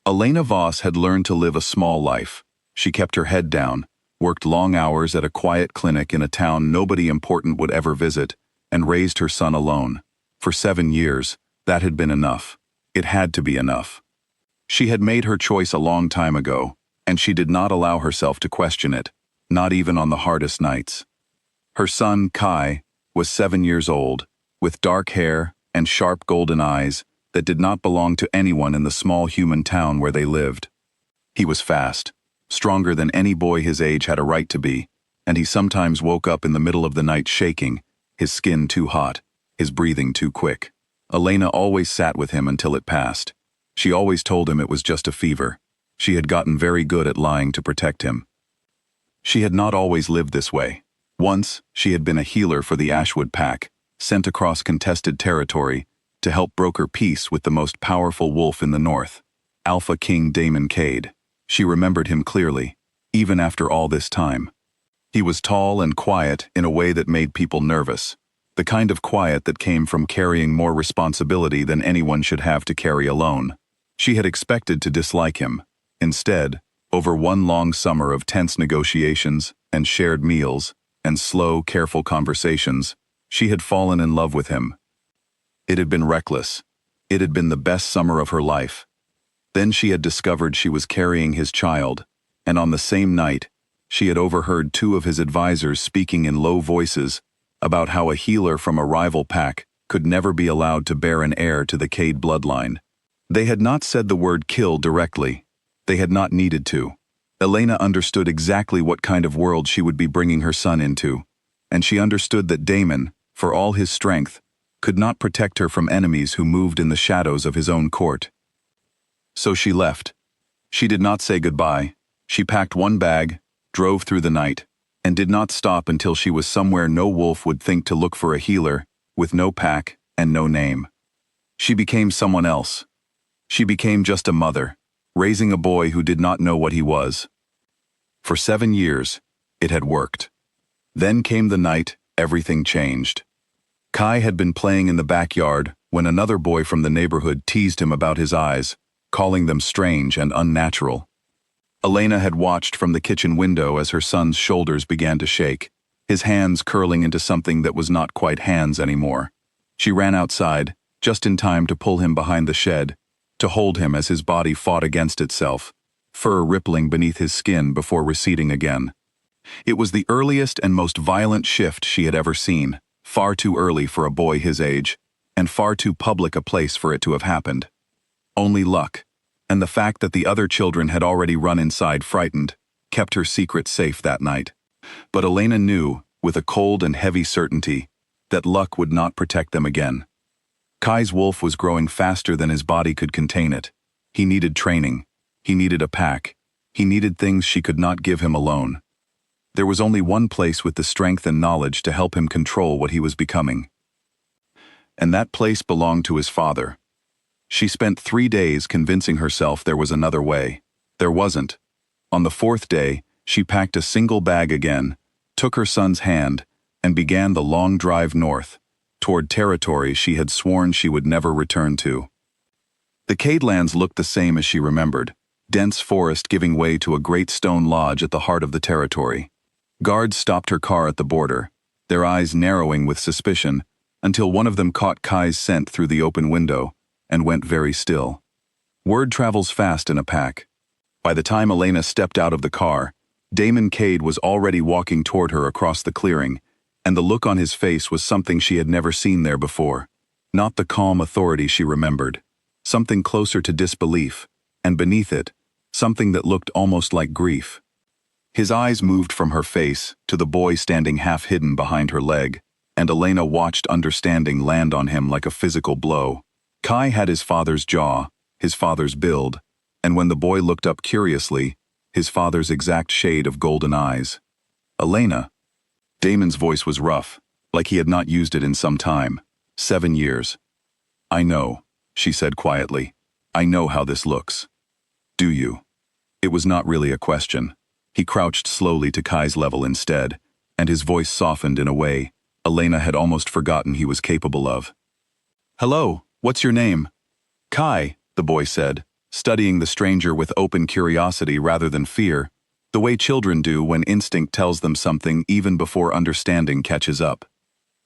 Elena Voss had learned to live a small life. She kept her head down, worked long hours at a quiet clinic in a town nobody important would ever visit, and raised her son alone. For 7 years, that had been enough. It had to be enough. She had made her choice a long time ago, and she did not allow herself to question it, not even on the hardest nights. Her son, Kai, was 7 years old, with dark hair and sharp golden eyes that did not belong to anyone in the small human town where they lived. He was fast, stronger than any boy his age had a right to be, and he sometimes woke up in the middle of the night shaking, his skin too hot, his breathing too quick. Elena always sat with him until it passed. She always told him it was just a fever. She had gotten very good at lying to protect him. She had not always lived this way. Once, she had been a healer for the Ashwood Pack, sent across contested territory to help broker peace with the most powerful wolf in the north, Alpha King Damon. She remembered him clearly, even after all this time. He was tall and quiet in a way that made people nervous, the kind of quiet that came from carrying more responsibility than anyone should have to carry alone. She had expected to dislike him. Instead, over one long summer of tense negotiations and shared meals and slow, careful conversations, she had fallen in love with him. It had been reckless. It had been the best summer of her life. Then she had discovered she was carrying his child, and on the same night, she had overheard 2 of his advisors speaking in low voices about how a healer from a rival pack could never be allowed to bear an heir to the Cade bloodline. They had not said the word kill directly. They had not needed to. Elena understood exactly what kind of world she would be bringing her son into, and she understood that Damon, for all his strength, could not protect her from enemies who moved in the shadows of his own court. So she left. She did not say goodbye. She packed one bag, drove through the night, and did not stop until she was somewhere no wolf would think to look for a healer, with no pack and no name. She became someone else. She became just a mother, raising a boy who did not know what he was. For 7 years, it had worked. Then came the night everything changed. Kai had been playing in the backyard when another boy from the neighborhood teased him about his eyes, calling them strange and unnatural. Elena had watched from the kitchen window as her son's shoulders began to shake, his hands curling into something that was not quite hands anymore. She ran outside, just in time to pull him behind the shed, to hold him as his body fought against itself, fur rippling beneath his skin before receding again. It was the earliest and most violent shift she had ever seen, far too early for a boy his age, and far too public a place for it to have happened. Only luck, and the fact that the other children had already run inside frightened, kept her secret safe that night. But Elena knew, with a cold and heavy certainty, that luck would not protect them again. Kai's wolf was growing faster than his body could contain it. He needed training. He needed a pack. He needed things she could not give him alone. There was only one place with the strength and knowledge to help him control what he was becoming. And that place belonged to his father. She spent 3 days convincing herself there was another way. There wasn't. On the 4th day, she packed a single bag again, took her son's hand, and began the long drive north, toward territory she had sworn she would never return to. The Cadelands looked the same as she remembered, dense forest giving way to a great stone lodge at the heart of the territory. Guards stopped her car at the border, their eyes narrowing with suspicion, until one of them caught Kai's scent through the open window, and went very still. Word travels fast in a pack. By the time Elena stepped out of the car, Damon Cade was already walking toward her across the clearing, and the look on his face was something she had never seen there before. Not the calm authority she remembered. Something closer to disbelief, and beneath it, something that looked almost like grief. His eyes moved from her face to the boy standing half-hidden behind her leg, and Elena watched understanding land on him like a physical blow. Kai had his father's jaw, his father's build, and when the boy looked up curiously, his father's exact shade of golden eyes. Elena. Damon's voice was rough, like he had not used it in some time. 7 years. I know, she said quietly. I know how this looks. Do you? It was not really a question. He crouched slowly to Kai's level instead, and his voice softened in a way Elena had almost forgotten he was capable of. Hello, what's your name? Kai, the boy said, studying the stranger with open curiosity rather than fear, the way children do when instinct tells them something even before understanding catches up.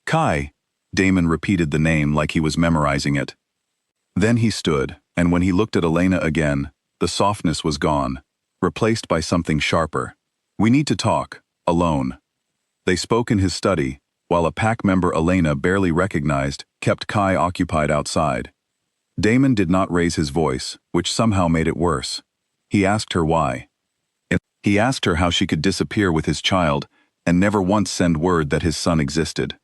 Kai. Damon repeated the name like he was memorizing it. Then he stood, and when he looked at Elena again, the softness was gone, replaced by something sharper. We need to talk, alone. They spoke in his study, while a pack member Elena barely recognized kept Kai occupied outside. Damon did not raise his voice, which somehow made it worse. He asked her why. He asked her how she could disappear with his child and never once send word that his son existed.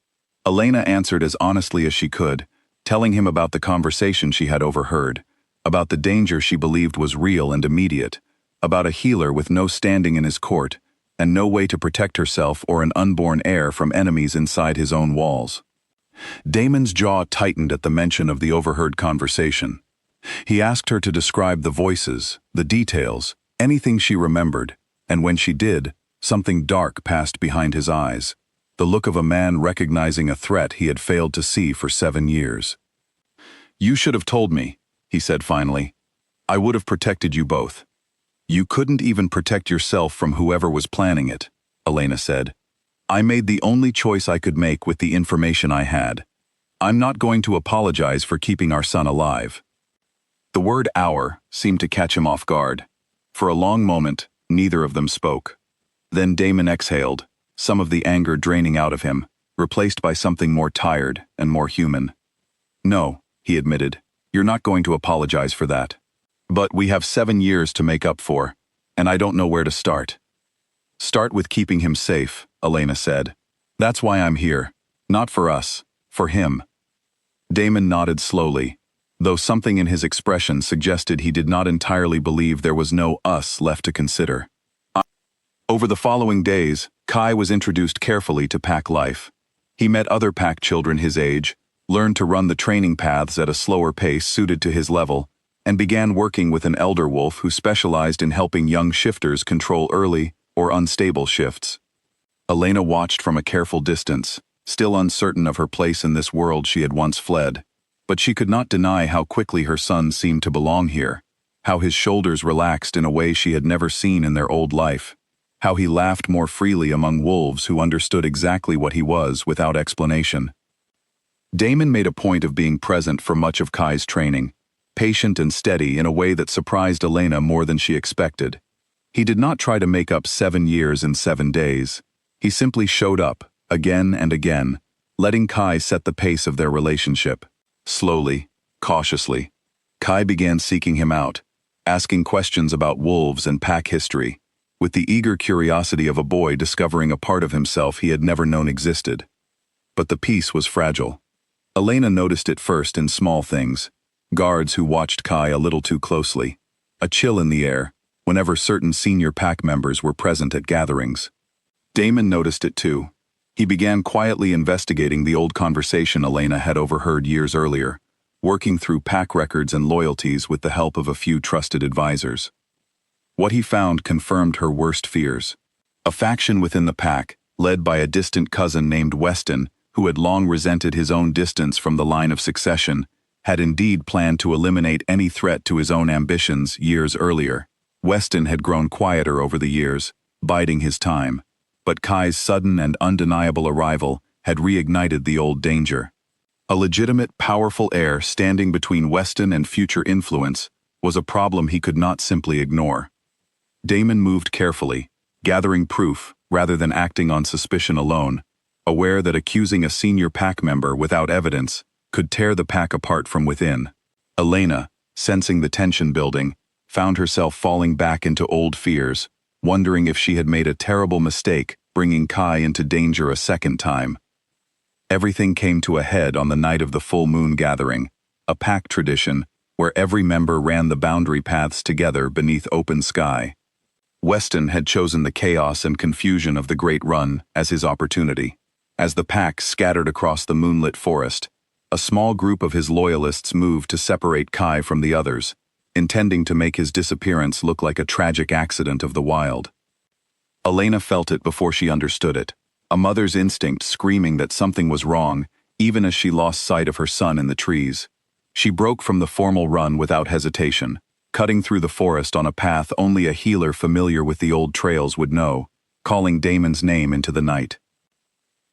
Elena answered as honestly as she could, telling him about the conversation she had overheard, about the danger she believed was real and immediate, about a healer with no standing in his court, and no way to protect herself or an unborn heir from enemies inside his own walls. Damon's jaw tightened at the mention of the overheard conversation. He asked her to describe the voices, the details, anything she remembered, and when she did, something dark passed behind his eyes, the look of a man recognizing a threat he had failed to see for 7 years. "You should have told me," he said finally. "I would have protected you both." "You couldn't even protect yourself from whoever was planning it," Elena said. "I made the only choice I could make with the information I had. I'm not going to apologize for keeping our son alive." The word "our" seemed to catch him off guard. For a long moment, neither of them spoke. Then Damon exhaled, some of the anger draining out of him, replaced by something more tired and more human. "No," he admitted, "you're not going to apologize for that. But we have 7 years to make up for, and I don't know where to start." "Start with keeping him safe," Elena said. "That's why I'm here. Not for us, for him." Damon nodded slowly, though something in his expression suggested he did not entirely believe there was no us left to consider. Over the following days, Kai was introduced carefully to pack life. He met other pack children his age, learned to run the training paths at a slower pace suited to his level, and began working with an elder wolf who specialized in helping young shifters control early or unstable shifts. Elena watched from a careful distance, still uncertain of her place in this world she had once fled, but she could not deny how quickly her son seemed to belong here, how his shoulders relaxed in a way she had never seen in their old life, how he laughed more freely among wolves who understood exactly what he was without explanation. Damon made a point of being present for much of Kai's training, patient and steady in a way that surprised Elena more than she expected. He did not try to make up 7 years in 7 days. He simply showed up, again and again, letting Kai set the pace of their relationship. Slowly, cautiously, Kai began seeking him out, asking questions about wolves and pack history, with the eager curiosity of a boy discovering a part of himself he had never known existed. But the peace was fragile. Elena noticed it first in small things: guards who watched Kai a little too closely, a chill in the air whenever certain senior pack members were present at gatherings. Damon noticed it too. He began quietly investigating the old conversation Elena had overheard years earlier, working through pack records and loyalties with the help of a few trusted advisors. What he found confirmed her worst fears. A faction within the pack, led by a distant cousin named Weston, who had long resented his own distance from the line of succession, had indeed planned to eliminate any threat to his own ambitions years earlier. Weston had grown quieter over the years, biding his time, but Kai's sudden and undeniable arrival had reignited the old danger. A legitimate, powerful heir standing between Weston and future influence was a problem he could not simply ignore. Damon moved carefully, gathering proof rather than acting on suspicion alone, aware that accusing a senior pack member without evidence could tear the pack apart from within. Elena, sensing the tension building, found herself falling back into old fears, wondering if she had made a terrible mistake bringing Kai into danger a second time. Everything came to a head on the night of the full moon gathering, a pack tradition where every member ran the boundary paths together beneath open sky. Weston had chosen the chaos and confusion of the Great Run as his opportunity. As the pack scattered across the moonlit forest, a small group of his loyalists moved to separate Kai from the others, intending to make his disappearance look like a tragic accident of the wild. Elena felt it before she understood it, a mother's instinct screaming that something was wrong, even as she lost sight of her son in the trees. She broke from the formal run without hesitation, cutting through the forest on a path only a healer familiar with the old trails would know, calling Damon's name into the night.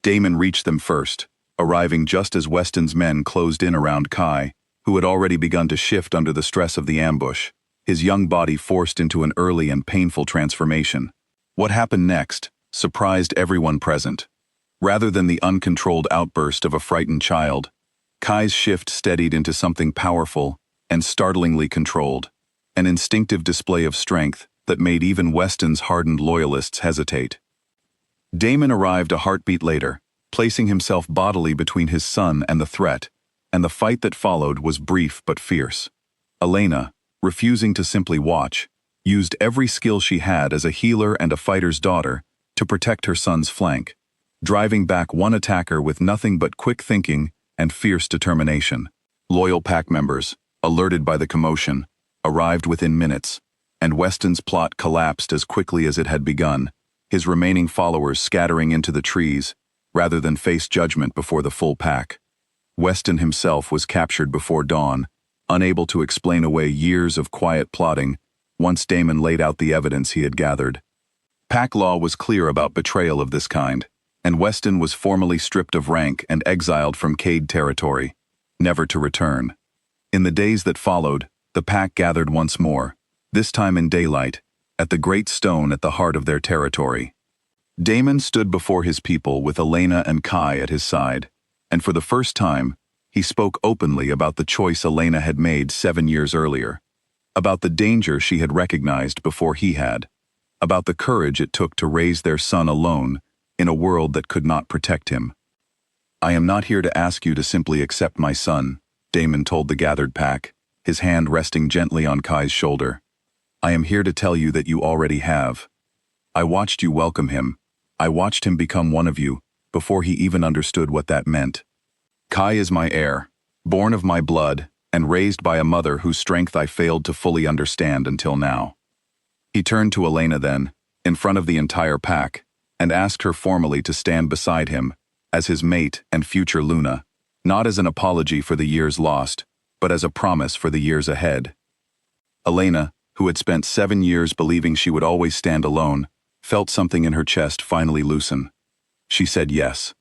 Damon reached them first, arriving just as Weston's men closed in around Kai, who had already begun to shift under the stress of the ambush, his young body forced into an early and painful transformation. What happened next surprised everyone present. Rather than the uncontrolled outburst of a frightened child, Kai's shift steadied into something powerful and startlingly controlled, an instinctive display of strength that made even Weston's hardened loyalists hesitate. Damon arrived a heartbeat later, placing himself bodily between his son and the threat, and the fight that followed was brief but fierce. Elena, refusing to simply watch, used every skill she had as a healer and a fighter's daughter to protect her son's flank, driving back one attacker with nothing but quick thinking and fierce determination. Loyal pack members, alerted by the commotion, arrived within minutes, and Weston's plot collapsed as quickly as it had begun, his remaining followers scattering into the trees, rather than face judgment before the full pack. Weston himself was captured before dawn, unable to explain away years of quiet plotting once Damon laid out the evidence he had gathered. Pack law was clear about betrayal of this kind, and Weston was formally stripped of rank and exiled from Cade territory, never to return. In the days that followed, the pack gathered once more, this time in daylight, at the great stone at the heart of their territory. Damon stood before his people with Elena and Kai at his side, and for the first time, he spoke openly about the choice Elena had made 7 years earlier, about the danger she had recognized before he had, about the courage it took to raise their son alone in a world that could not protect him. "I am not here to ask you to simply accept my son," Damon told the gathered pack, his hand resting gently on Kai's shoulder. "I am here to tell you that you already have. I watched you welcome him. I watched him become one of you, before he even understood what that meant. Kai is my heir, born of my blood, and raised by a mother whose strength I failed to fully understand until now." He turned to Elena then, in front of the entire pack, and asked her formally to stand beside him, as his mate and future Luna, not as an apology for the years lost, but as a promise for the years ahead. Elena, who had spent 7 years believing she would always stand alone, felt something in her chest finally loosen. She said yes.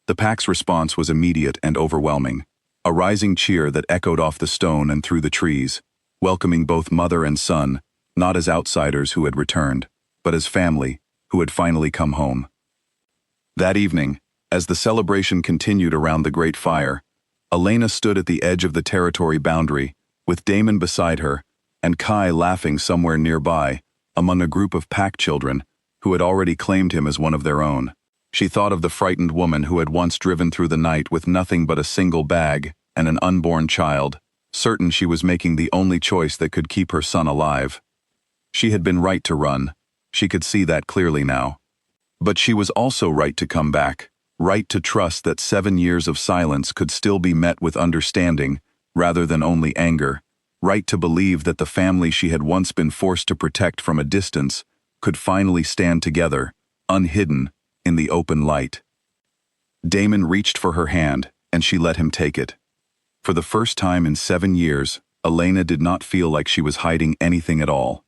The pack's response was immediate and overwhelming, a rising cheer that echoed off the stone and through the trees, welcoming both mother and son, not as outsiders who had returned, but as family who had finally come home. That evening, as the celebration continued around the great fire, Elena stood at the edge of the territory boundary, with Damon beside her, and Kai laughing somewhere nearby, among a group of pack children who had already claimed him as one of their own. She thought of the frightened woman who had once driven through the night with nothing but a single bag and an unborn child, certain she was making the only choice that could keep her son alive. She had been right to run. She could see that clearly now. But she was also right to come back, right to trust that 7 years of silence could still be met with understanding, rather than only anger, right to believe that the family she had once been forced to protect from a distance could finally stand together, unhidden, in the open light. Damon reached for her hand, and she let him take it. For the first time in 7 years, Elena did not feel like she was hiding anything at all.